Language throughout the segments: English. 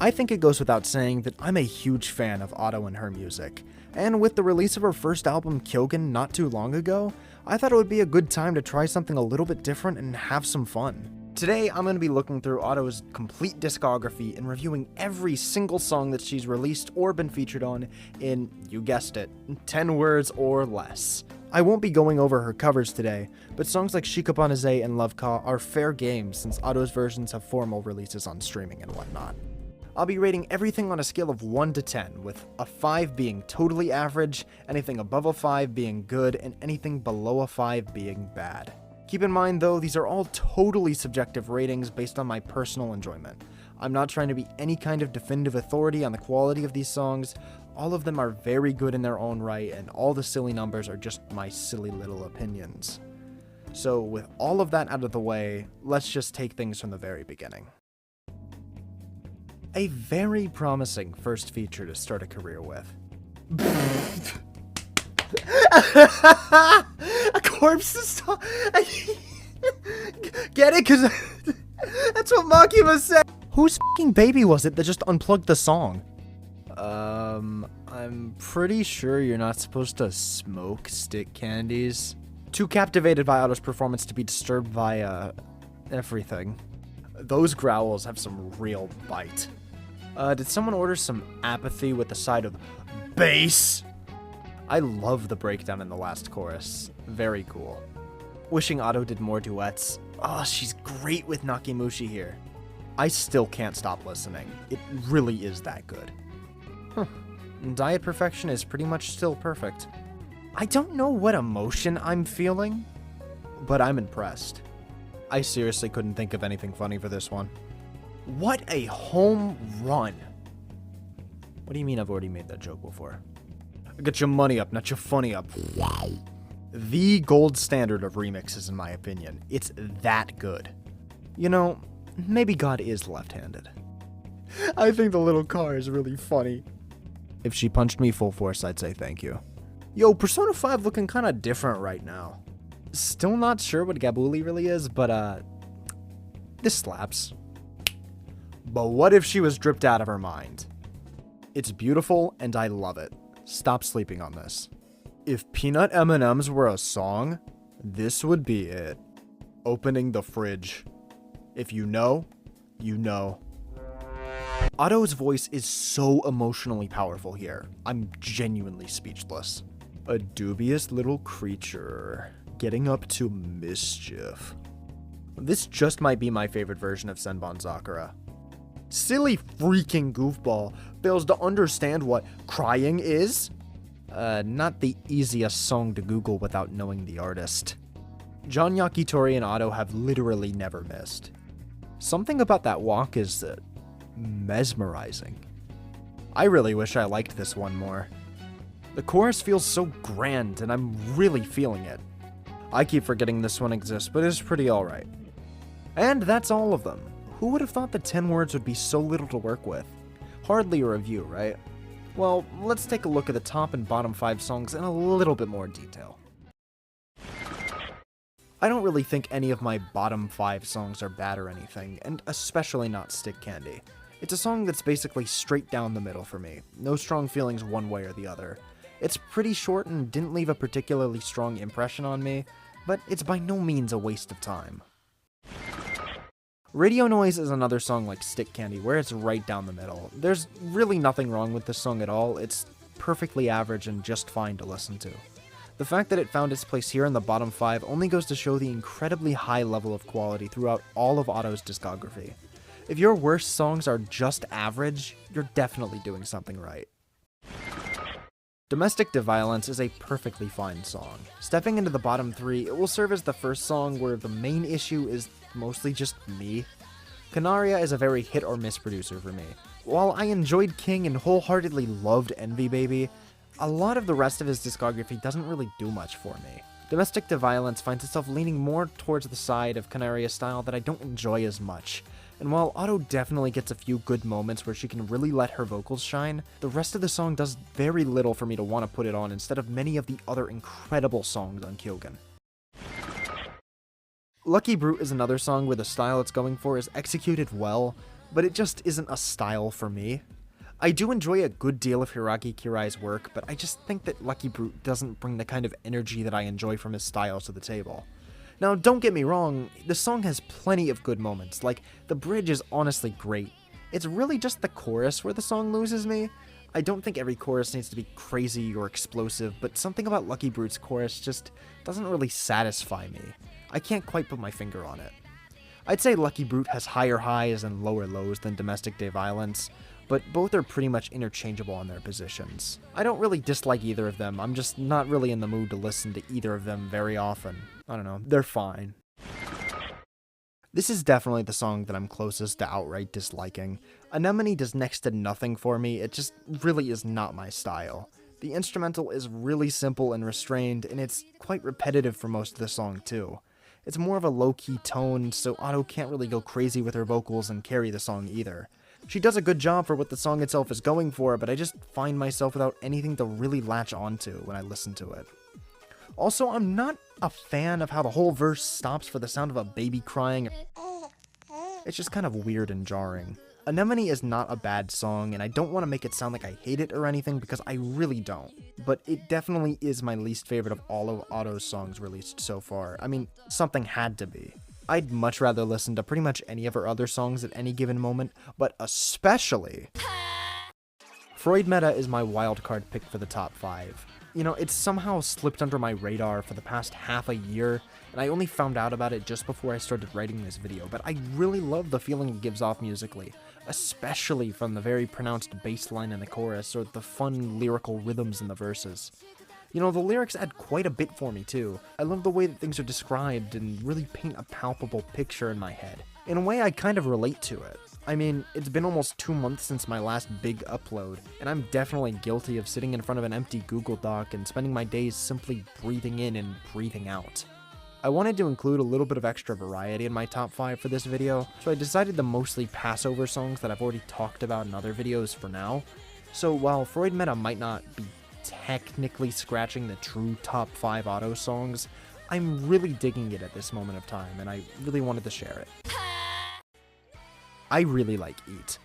I think it goes without saying that I'm a huge fan of Otto and her music, and with the release of her first album Kyogen not too long ago, I thought it would be a good time to try something a little bit different and have some fun. Today, I'm going to be looking through Otto's complete discography and reviewing every single song that she's released or been featured on in, you guessed it, 10 words or less. I won't be going over her covers today, but songs like Shikabanaze and Love Ka are fair game since Otto's versions have formal releases on streaming and whatnot. I'll be rating everything on a scale of 1 to 10, with a 5 being totally average, anything above a 5 being good, and anything below a 5 being bad. Keep in mind though, these are all totally subjective ratings based on my personal enjoyment. I'm not trying to be any kind of definitive authority on the quality of these songs. All of them are very good in their own right, and all the silly numbers are just my silly little opinions. So with all of that out of the way, let's just take things from the very beginning. A very promising first feature to start a career with. A corpse is Get it? Cause that's what Makima said. Whose fucking baby was it that just unplugged the song? I'm pretty sure you're not supposed to smoke stick candies. Too captivated by Otto's performance to be disturbed by, everything. Those growls have some real bite. Did someone order some apathy with a side of bass? I love the breakdown in the last chorus. Very cool. Wishing Otto did more duets. Oh, she's great with Nakimushi here. I still can't stop listening. It really is that good. Diet Perfection is pretty much still perfect. I don't know what emotion I'm feeling, but I'm impressed. I seriously couldn't think of anything funny for this one. What a home run. What do you mean I've already made that joke before? Get your money up, not your funny up. Wow. The gold standard of remixes in my opinion. It's that good. You know, maybe God is left-handed. I think the little car is really funny. If she punched me full force, I'd say thank you. Yo, Persona 5 looking kinda different right now. Still not sure what Gabuli really is, but this slaps. But what if she was dripped out of her mind? It's beautiful and I love it. Stop sleeping on this. If peanut M&Ms were a song, this would be it. Opening the fridge. If you know, you know. Otto's voice is so emotionally powerful here. I'm genuinely speechless. A dubious little creature getting up to mischief. This just might be my favorite version of Senbon Sakura. Silly freaking goofball fails to understand what crying is? Not the easiest song to Google without knowing the artist. John Yakitori and Otto have literally never missed. Something about that walk is mesmerizing. I really wish I liked this one more. The chorus feels so grand and I'm really feeling it. I keep forgetting this one exists, but it's pretty alright. And that's all of them. Who would have thought that 10 words would be so little to work with? Hardly a review, right? Well, let's take a look at the top and bottom 5 songs in a little bit more detail. I don't really think any of my bottom 5 songs are bad or anything, and especially not Stick Candy. It's a song that's basically straight down the middle for me, no strong feelings one way or the other. It's pretty short and didn't leave a particularly strong impression on me, but it's by no means a waste of time. Radio Noise is another song like Stick Candy, where it's right down the middle. There's really nothing wrong with this song at all, it's perfectly average and just fine to listen to. The fact that it found its place here in the bottom 5 only goes to show the incredibly high level of quality throughout all of Otto's discography. If your worst songs are just average, you're definitely doing something right. Domestic de Violence is a perfectly fine song. Stepping into the bottom 3, it will serve as the first song where the main issue is mostly just me. Canaria is a very hit or miss producer for me. While I enjoyed King and wholeheartedly loved Envy Baby, a lot of the rest of his discography doesn't really do much for me. Domestic de Violence finds itself leaning more towards the side of Canaria's style that I don't enjoy as much. And while Otto definitely gets a few good moments where she can really let her vocals shine, the rest of the song does very little for me to want to put it on instead of many of the other incredible songs on Kyogen. Lucky Brute is another song where the style it's going for is executed well, but it just isn't a style for me. I do enjoy a good deal of Hiiragi Kirai's work, but I just think that Lucky Brute doesn't bring the kind of energy that I enjoy from his style to the table. Now, don't get me wrong, the song has plenty of good moments, like, the bridge is honestly great. It's really just the chorus where the song loses me. I don't think every chorus needs to be crazy or explosive, but something about Lucky Brute's chorus just doesn't really satisfy me. I can't quite put my finger on it. I'd say Lucky Brute has higher highs and lower lows than Domestic Day Violence, but both are pretty much interchangeable on their positions. I don't really dislike either of them, I'm just not really in the mood to listen to either of them very often. I don't know, they're fine. This is definitely the song that I'm closest to outright disliking. Anemone does next to nothing for me, it just really is not my style. The instrumental is really simple and restrained, and it's quite repetitive for most of the song too. It's more of a low-key tone, so Otto can't really go crazy with her vocals and carry the song either. She does a good job for what the song itself is going for, but I just find myself without anything to really latch onto when I listen to it. Also, I'm not a fan of how the whole verse stops for the sound of a baby crying. It's just kind of weird and jarring. Anemone is not a bad song, and I don't want to make it sound like I hate it or anything, because I really don't. But it definitely is my least favorite of all of Otto's songs released so far. I mean, something had to be. I'd much rather listen to pretty much any of her other songs at any given moment, but especially Freud Meta is my wildcard pick for the top 5. You know, it's somehow slipped under my radar for the past half a year, and I only found out about it just before I started writing this video, but I really love the feeling it gives off musically, especially from the very pronounced bass line in the chorus or the fun lyrical rhythms in the verses. You know, the lyrics add quite a bit for me too. I love the way that things are described and really paint a palpable picture in my head. In a way, I kind of relate to it. I mean, it's been almost 2 months since my last big upload, and I'm definitely guilty of sitting in front of an empty Google Doc and spending my days simply breathing in and breathing out. I wanted to include a little bit of extra variety in my top 5 for this video, so I decided to mostly pass over songs that I've already talked about in other videos for now. So while Freud Meta might not be technically scratching the true top 5 Otto songs, I'm really digging it at this moment of time, and I really wanted to share it. I really like Eat.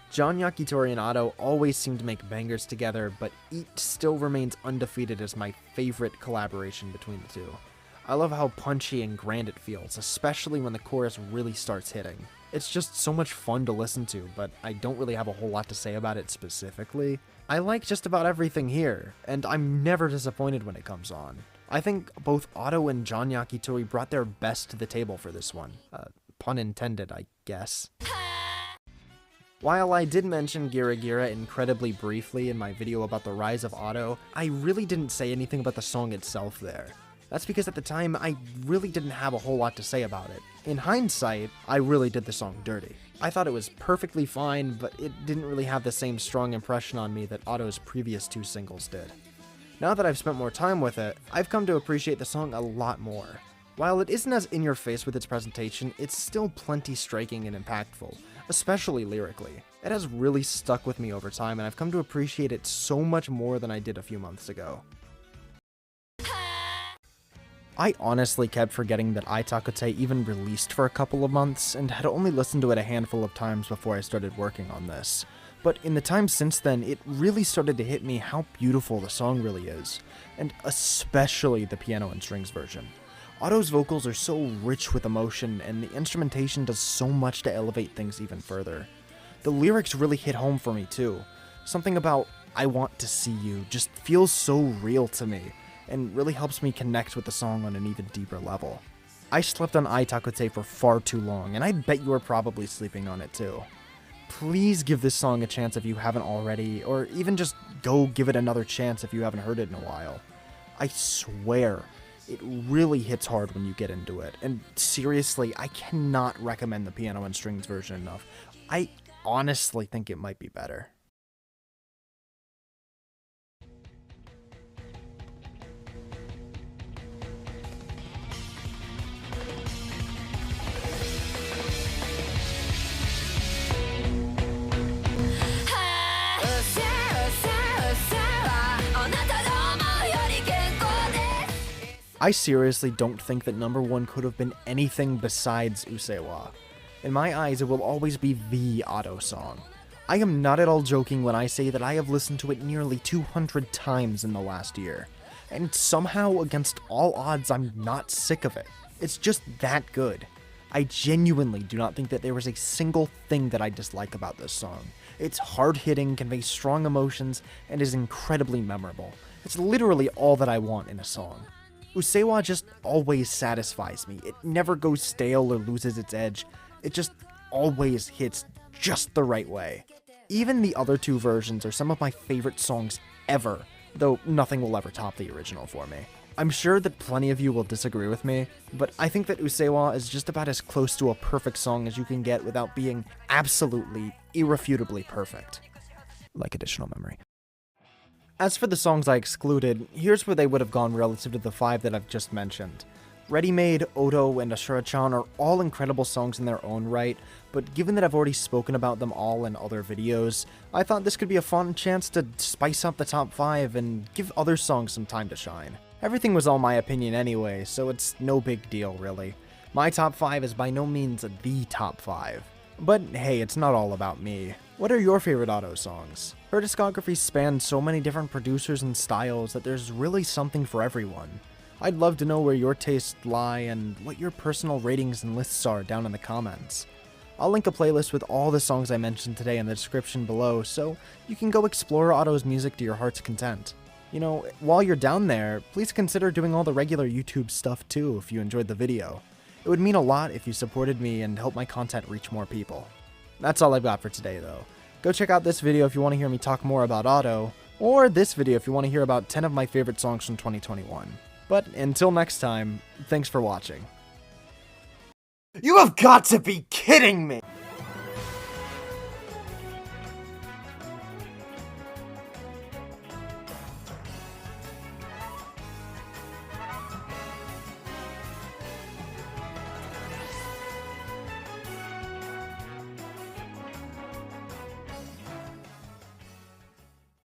John Yakitori and Otto always seem to make bangers together, but Eat still remains undefeated as my favorite collaboration between the two. I love how punchy and grand it feels, especially when the chorus really starts hitting. It's just so much fun to listen to, but I don't really have a whole lot to say about it specifically. I like just about everything here, and I'm never disappointed when it comes on. I think both Otto and John Yakitori brought their best to the table for this one. Pun intended, I guess. While I did mention Gira Gira incredibly briefly in my video about the rise of Otto, I really didn't say anything about the song itself there. That's because at the time, I really didn't have a whole lot to say about it. In hindsight, I really did the song dirty. I thought it was perfectly fine, but it didn't really have the same strong impression on me that Otto's previous 2 singles did. Now that I've spent more time with it, I've come to appreciate the song a lot more. While it isn't as in-your-face with its presentation, it's still plenty striking and impactful, especially lyrically. It has really stuck with me over time, and I've come to appreciate it so much more than I did a few months ago. I honestly kept forgetting that Itakote even released for a couple of months, and had only listened to it a handful of times before I started working on this. But in the time since then, it really started to hit me how beautiful the song really is, and especially the piano and strings version. Otto's vocals are so rich with emotion, and the instrumentation does so much to elevate things even further. The lyrics really hit home for me too. Something about "I want to see you" just feels so real to me, and really helps me connect with the song on an even deeper level. I slept on Itakote for far too long, and I bet you are probably sleeping on it too. Please give this song a chance if you haven't already, or even just go give it another chance if you haven't heard it in a while. I swear, it really hits hard when you get into it, and seriously, I cannot recommend the piano and strings version enough. I honestly think it might be better. I seriously don't think that number 1 could have been anything besides Usewa. In my eyes, it will always be the Otto song. I am not at all joking when I say that I have listened to it nearly 200 times in the last year. And somehow, against all odds, I'm not sick of it. It's just that good. I genuinely do not think that there is a single thing that I dislike about this song. It's hard-hitting, conveys strong emotions, and is incredibly memorable. It's literally all that I want in a song. Usewa just always satisfies me. It never goes stale or loses its edge. It just always hits just the right way. Even the other two versions are some of my favorite songs ever, though nothing will ever top the original for me. I'm sure that plenty of you will disagree with me, but I think that Usewa is just about as close to a perfect song as you can get without being absolutely, irrefutably perfect. Like additional memory. As for the songs I excluded, here's where they would have gone relative to the 5 that I've just mentioned. Ready Made, Odo, and Ashura-chan are all incredible songs in their own right, but given that I've already spoken about them all in other videos, I thought this could be a fun chance to spice up the top 5 and give other songs some time to shine. Everything was all my opinion anyway, so it's no big deal really. My top 5 is by no means the top 5. But hey, it's not all about me. What are your favorite Otto songs? Her discography spans so many different producers and styles that there's really something for everyone. I'd love to know where your tastes lie and what your personal ratings and lists are down in the comments. I'll link a playlist with all the songs I mentioned today in the description below, so you can go explore Otto's music to your heart's content. You know, while you're down there, please consider doing all the regular YouTube stuff too if you enjoyed the video. It would mean a lot if you supported me and helped my content reach more people. That's all I've got for today though. Go check out this video if you want to hear me talk more about Otto, or this video if you want to hear about 10 of my favorite songs from 2021. But until next time, thanks for watching. You have got to be kidding me!